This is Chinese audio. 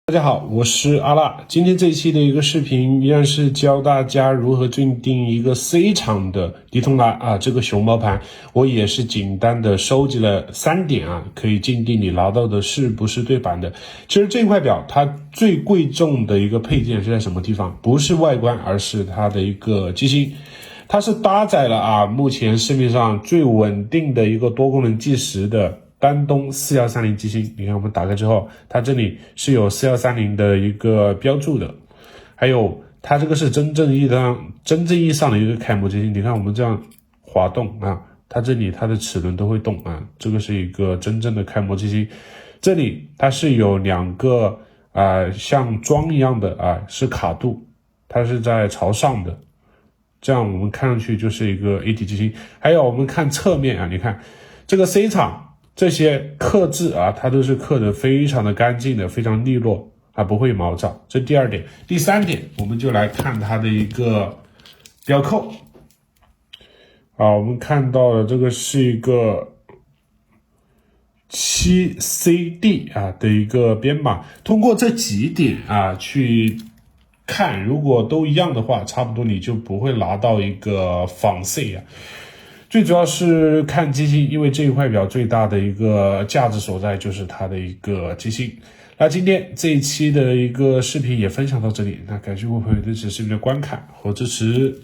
大家好，我是阿辣。今天这一期的一个视频依然是教大家如何鉴定一个 C 场的迪通拿这个熊猫盘。我也是简单的收集了3点可以鉴定你拿到的是不是对版的。其实这块表它最贵重的一个配件是在什么地方？不是外观，而是它的一个机芯。它是搭载了目前市面上最稳定的一个多功能计时的丹东4130机芯。你看我们打开之后，它这里是有4130的一个标注的，还有它这个是真正意义上的一个开模机芯。你看我们这样滑动它这里它的齿轮都会动这个是一个真正的开模机芯。这里它是有2个像桩一样的是卡度，它是在朝上的，这样我们看上去就是一个一体机芯。还有我们看侧面你看这个 C 场这些刻字它都是刻得非常的干净的，非常利落不会毛躁。这第2点。第3点，我们就来看它的一个表扣我们看到了这个是一个7CD 的一个编码。通过这几点去看，如果都一样的话，差不多你就不会拿到一个仿 C 最主要是看机芯，因为这一块表最大的一个价值所在就是它的一个机芯。那今天这一期的一个视频也分享到这里，那感谢各位朋友对此视频的观看和支持。